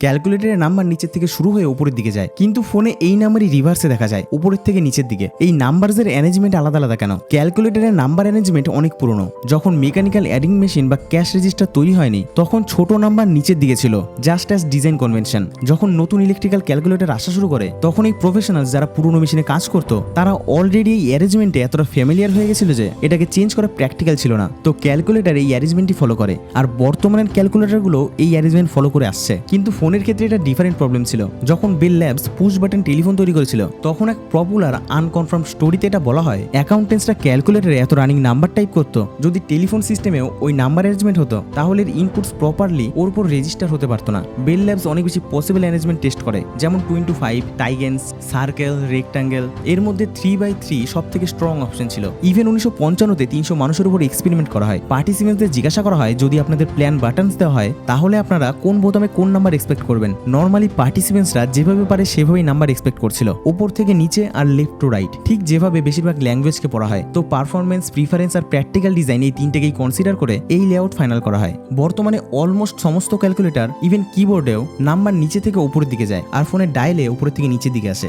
ক্যালকুলেটরের নাম্বার নিচের থেকে শুরু হয়ে উপরের দিকে যায়, কিন্তু ফোনে এই নাম্বারই রিভার্সে দেখা যায়, উপরের থেকে নিচের দিকে। এই নাম্বারসের অ্যারেঞ্জমেন্ট আলাদা আলাদা কেন? ক্যালকুলেটরের নাম্বার অ্যারেঞ্জমেন্ট অনেক পুরনো। যখন মেকানিক্যাল অ্যাডিং মেশিন বা ক্যাশ রেজিস্টার তৈরি হয়নি, তখন ছোট নাম্বার নিচের দিকে ছিল, জাস্ট অ্যাজ ডিজাইন কনভেনশন। যখন নতুন ইলেকট্রিক্যাল ক্যালকুলেটর আসা শুরু করে, তখন এই প্রফেশনাল যারা পুরনো মেশিনে কাজ করতো, তারা অলরেডি এই অ্যারেঞ্জমেন্টে এতটা ফ্যামিলিয়ার হয়ে গেছিল যে এটাকে চেঞ্জ করা প্র্যাকটিক্যাল ছিল না। তো ক্যালকুলেটর এই অ্যারেঞ্জমেন্টই ফলো করে, আর বর্তমানের ক্যালকুলেটরগুলো এই অ্যারেঞ্জমেন্ট ফলো করে আসছে। কিন্তু ফোনের ক্ষেত্রে এটা ডিফারেন্ট প্রবলেম ছিল। যখন Bell Labs push button telephone তৈরি করেছিল, তখন এক পপুলার আনকনফার্ম স্টোরিতে এটা বলা হয় অ্যাকাউন্টেন্টসরা ক্যালকুলেটরে এত রানিং নাম্বার টাইপ করতো, যদি টেলিফোন সিস্টেমেও ওই নাম্বার অ্যারেঞ্জমেন্ট হতো, তাহলে এর ইনপুটস প্রপারলি ওর উপর রেজিস্টার হতে পারতো না। বেল ল্যাবস অনেক বেশি পসিবল অ্যারেঞ্জমেন্ট টেস্ট করে, যেমন 2x5, টাইগেন্স, সার্কেল, রেক্টাঙ্গেল। এর মধ্যে 3x3 সব থেকে স্ট্রং অপশন ছিল। ইভেন 1955-তে 300 মানুষের উপর এক্সপেরিমেন্ট করা হয়। পার্টিসিপেন্টদের জিজ্ঞাসা করা হয়, যদি আপনাদের প্ল্যান বাটনস দেওয়া হয়, তাহলে আপনারা কোন বোতামে কোন নাম্বার এক্সপেক্ট করবেন। নর্মালি পার্টিসিপেন্টসরা যেভাবে পারে সেভাবেই নাম্বার এক্সপেক্ট করছিল, উপর থেকে নিচে আর লেফট টু রাইট, ঠিক যেভাবে বেশিরভাগ ল্যাঙ্গুয়েজকে পড়া হয়। তো পারফরমেন্স, প্রিফারেন্স আর প্র্যাকটিক্যাল ডিজাইন এই তিনটেকেই কনসিডার করে এই লেআউট ফাইনাল করা হয়। বর্তমানে অলমোস্ট সমস্ত ক্যালকুলেটর, ইভেন কিবোর্ডেও নাম্বার নিচে থেকে উপরের দিকে যায়, আর ফোনের ডায়ালে উপরের থেকে নিচের দিকে আসে।